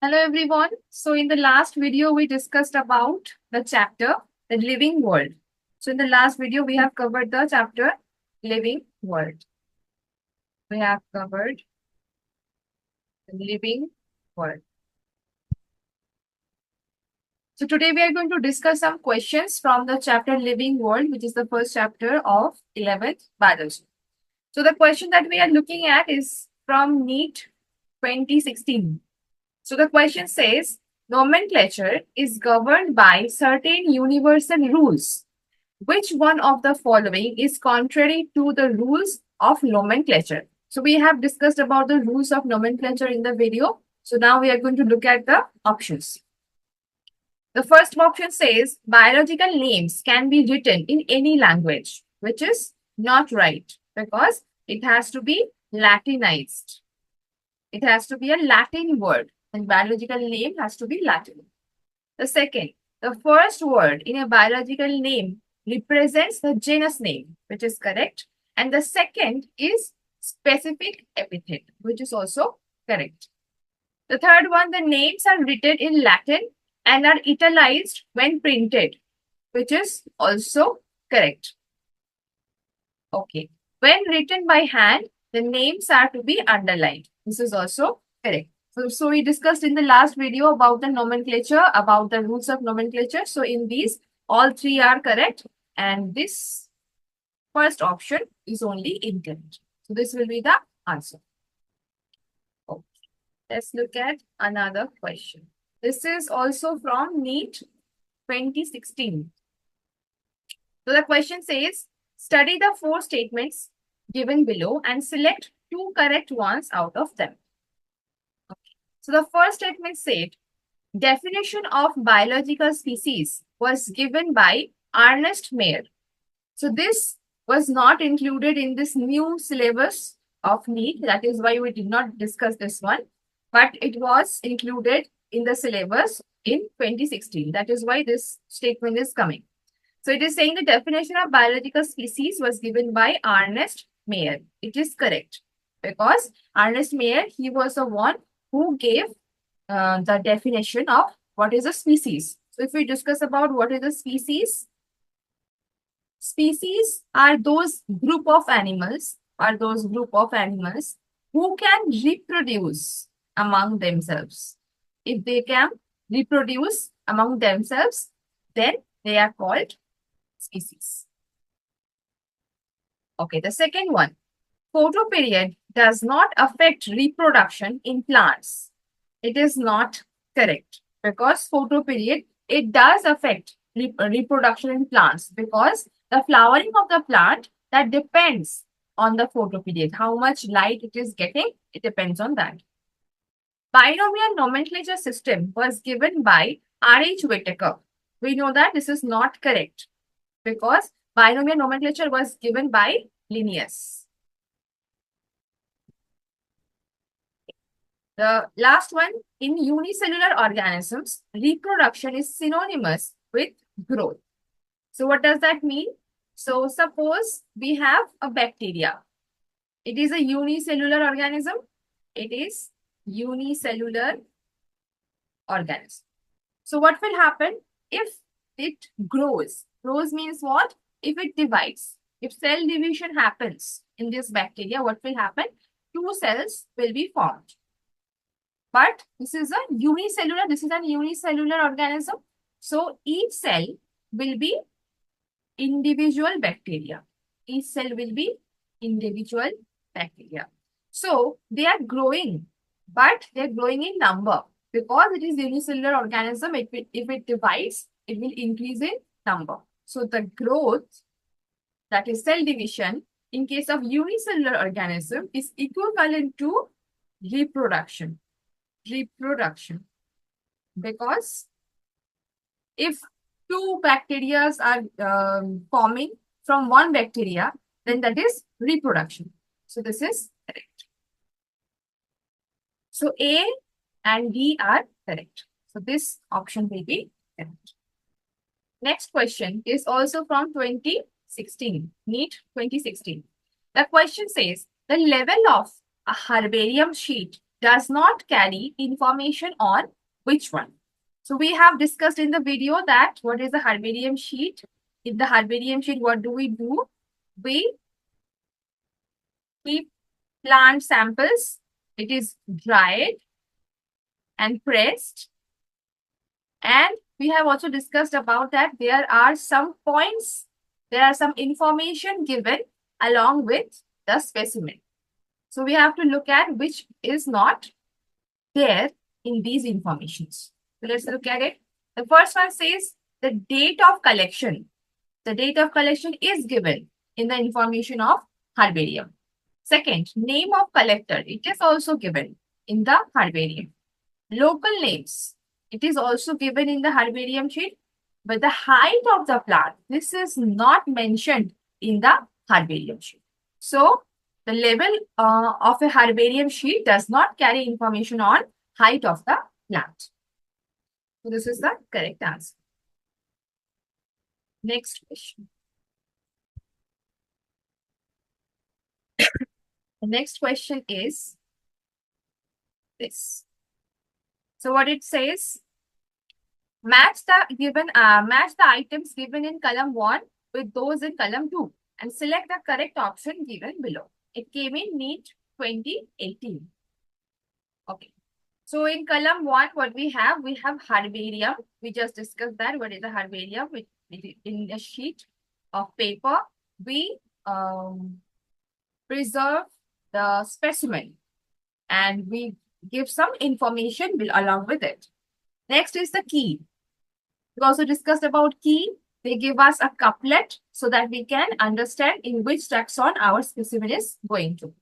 Hello everyone. So in the last video, we discussed about the chapter, the living world. So in the last video, we have covered the chapter, living world. We have covered the living world. So today we are going to discuss some questions from the chapter living world, which is the first chapter of 11th biology. So the question that we are looking at is from NEET 2016. So the question says, nomenclature is governed by certain universal rules. Which one of the following is contrary to the rules of nomenclature? So we have discussed about the rules of nomenclature in the video. So now we are going to look at the options. The first option says biological names can be written in any language, which is not right because it has to be Latinized. It has to be a Latin word and biological name has to be Latin. The second, the first word in a biological name represents the genus name, which is correct. And the second is specific epithet, which is also correct. The third one, the names are written in Latin and are italicized when printed, which is also correct. Okay. When written by hand, the names are to be underlined. This is also correct. So we discussed in the last video about the nomenclature, about the rules of nomenclature. So in these, all three are correct. And this first option is only incorrect. So this will be the answer. Okay. Let's look at another question. This is also from NEET 2016. So the question says, study the four statements given below and select two correct ones out of them. Okay. So the first statement said, definition of biological species was given by Ernest Mayr. So this was not included in this new syllabus of NEET. That is why we did not discuss this one. But it was included in the syllabus in 2016. That is why this statement is coming. So it is saying the definition of biological species was given by Ernest Mayr. It is correct because Ernest Mayr, he was the one who gave the definition of what is a species. So if we discuss about what is a species, species are those group of animals, who can reproduce among themselves. If they can reproduce among themselves, then they are called species. Okay, the second one, photoperiod does not affect reproduction in plants. It is not correct because photoperiod, it does affect reproduction in plants because the flowering of the plant, that depends on the photoperiod. How much light it is getting, it depends on that. Binomial nomenclature system was given by R.H. Whitaker. We know that this is not correct because binomial nomenclature was given by Linnaeus. The last one, in unicellular organisms, reproduction is synonymous with growth. So what does that mean? So suppose we have a bacteria. It is a unicellular organism. It is unicellular organism. So what will happen if it grows? Grows means what? If it divides. If cell division happens in this bacteria, what will happen? Two cells will be formed. But this is an unicellular organism. So each cell will be individual bacteria. Each cell will be individual bacteria. So they are growing, but they are growing in number. Because it is unicellular organism, if it divides, it will increase in number. So the growth, that is cell division, in case of unicellular organism is equivalent to reproduction. Because if two bacteria are forming from one bacteria, then that is reproduction. So this is correct. So A and D are correct. So this option will be correct. Next question is also from 2016, NEET 2016. The question says, the level of a herbarium sheet does not carry information on which one? So we have discussed in the video that what is the herbarium sheet. In the herbarium sheet, what do? We keep plant samples. It is dried and pressed. And we have also discussed about that there are some points, there are some information given along with the specimen. So we have to look at which is not there in these informations. So let's look at it. The first one says the date of collection. The date of collection is given in the information of herbarium. Second, name of collector. It is also given in the herbarium. Local names. It is also given in the herbarium sheet. But the height of the plant, this is not mentioned in the herbarium sheet. So, the level of a herbarium sheet does not carry information on height of the plant. So, this is the correct answer. Next question. The next question is this. So what it says, match the items given in column 1 with those in column 2 and select the correct option given below. It came in NEET 2018. Okay. So in column 1, what we have herbarium. We just discussed that. What is the herbarium? In a sheet of paper, we preserve the specimen and we give some information along with it. Next is the key. We also discussed about key. They give us a couplet so that we can understand in which taxon our specimen is going to.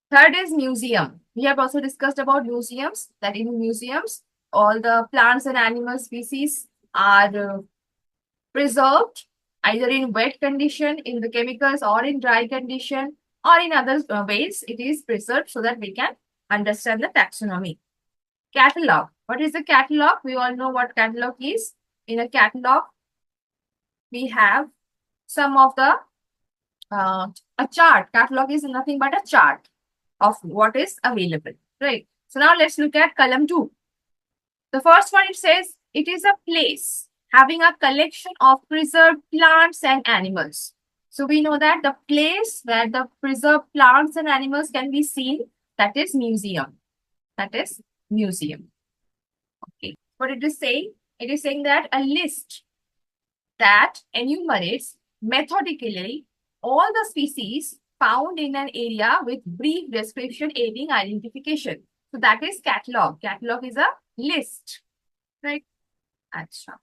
Third is museum. We have also discussed about museums, that in museums, all the plants and animal species are preserved either in wet condition, in the chemicals, or in dry condition, or in other ways. It is preserved so that we can understand the taxonomy. Catalog. What is the catalog? We all know what catalog is. In a catalog, we have some of the, a chart. Catalog is nothing but a chart of what is available, right? So now let's look at column 2. The first one, it says, it is a place having a collection of preserved plants and animals. So we know that the place where the preserved plants and animals can be seen, that is museum. That is museum. Okay. What it is saying? It is saying that a list that enumerates methodically all the species found in an area with brief description aiding identification. So that is catalog. Catalog is a list, right? Achha.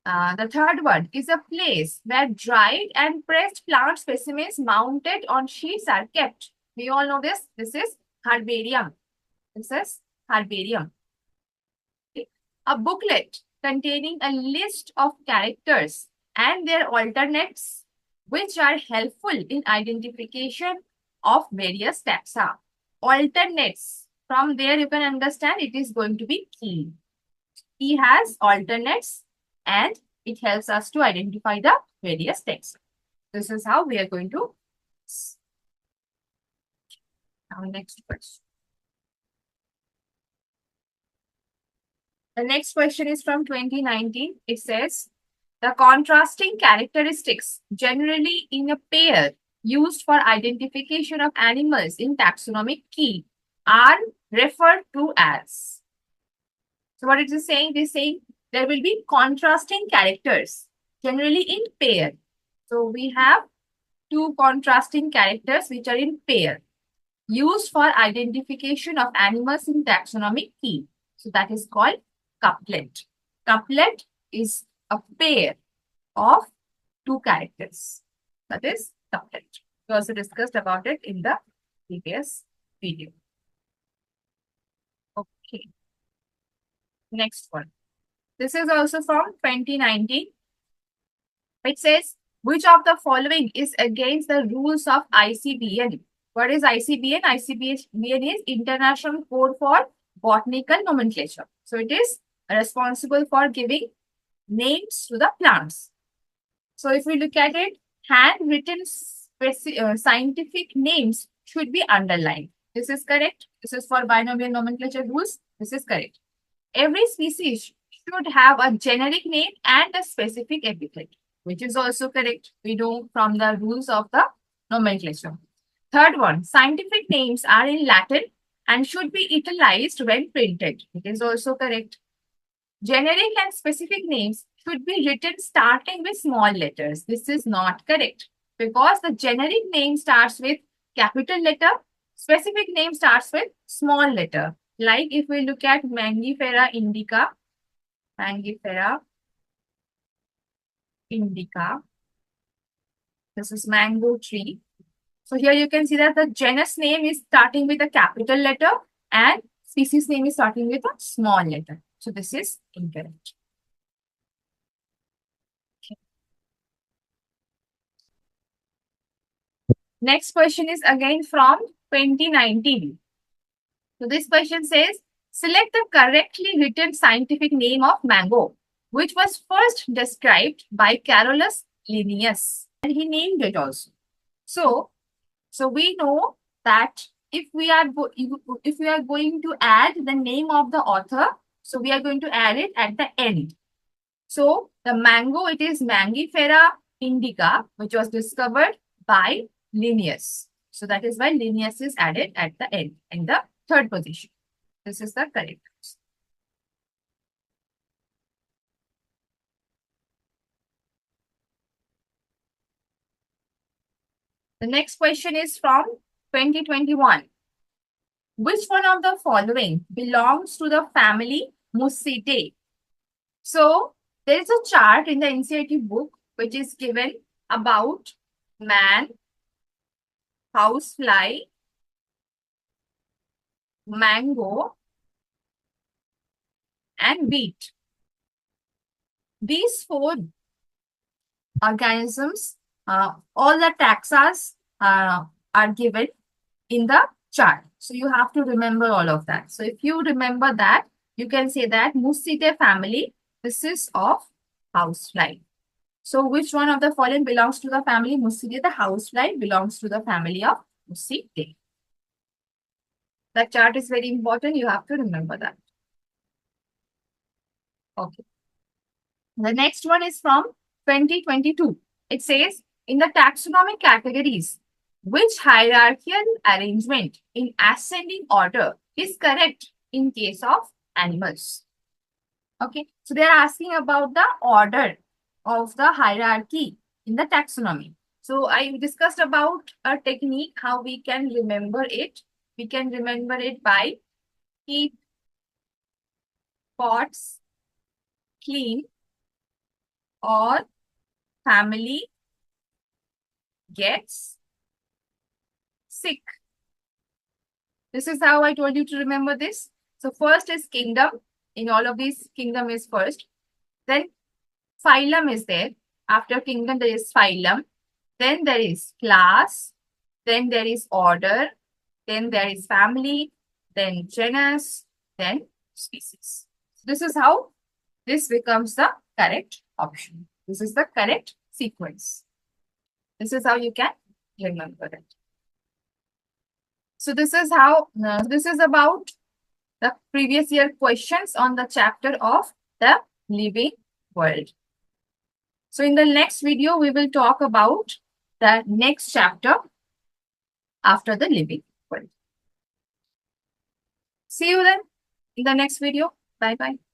The third one is a place where dried and pressed plant specimens mounted on sheets are kept. We all know this. This is herbarium. This is herbarium. Okay. A booklet containing a list of characters and their alternates which are helpful in identification of various taxa. Alternates. From there you can understand it is going to be key. Key has alternates and it helps us to identify the various taxa. This is how we are going to. Now, next question. The next question is from 2019. It says, the contrasting characteristics generally in a pair used for identification of animals in taxonomic key are referred to as. So what it is saying? It is saying there will be contrasting characters generally in pair. So we have two contrasting characters which are in pair used for identification of animals in taxonomic key. So that is called couplet. Couplet is a pair of two characters. That is couplet. We also discussed about it in the previous video. Okay. Next one. This is also from 2019. It says, which of the following is against the rules of ICBN? What is ICBN? ICBN is International Code for Botanical Nomenclature. So it is responsible for giving names to the plants. So if we look at it, handwritten scientific names should be underlined. This is correct. This is for binomial nomenclature rules. This is correct. Every species should have a generic name and a specific epithet, which is also correct. We know from the rules of the nomenclature. Third one, scientific names are in Latin and should be italicized when printed. It is also correct. Generic and specific names should be written starting with small letters. This is not correct because the generic name starts with capital letter, specific name starts with small letter. Like if we look at Mangifera indica, Mangifera indica, this is mango tree. So here you can see that the genus name is starting with a capital letter and species name is starting with a small letter. So this is incorrect. Next question is again from 2019. So this question says, select the correctly written scientific name of mango, which was first described by Carolus Linnaeus. And he named it also. So we know that if we are going to add the name of the author, so we are going to add it at the end. So the mango, it is Mangifera indica, which was discovered by Linnaeus. So that is why Linnaeus is added at the end in the third position. This is the correct. The next question is from 2021. Which one of the following belongs to the family Mussidae? So there is a chart in the NCERT book which is given about man, housefly, mango, and wheat. These four organisms, all the taxas are given in the chart. So you have to remember all of that. So if you remember that, you can say that Mussidae family, this is of housefly. So which one of the following belongs to the family Mussidae? The housefly belongs to the family of Mussidae. The chart is very important. You have to remember that. Okay. The next one is from 2022. It says, in the taxonomic categories, which hierarchical arrangement in ascending order is correct in case of animals? Okay. So they are asking about the order of the hierarchy in the taxonomy. So I discussed about a technique, how we can remember it. We can remember it by keep pots clean or family gets sick. This is how I told you to remember this. So first is kingdom. In all of these, kingdom is first. Then phylum is there. After kingdom, there is phylum. Then there is class. Then there is order. Then there is family. Then genus. Then species. This is how this becomes the correct option. This is the correct sequence. This is how you can remember it. So this is how, this is about the previous year questions on the chapter of the living world. So in the next video, we will talk about the next chapter after the living world. See you then in the next video. Bye-bye.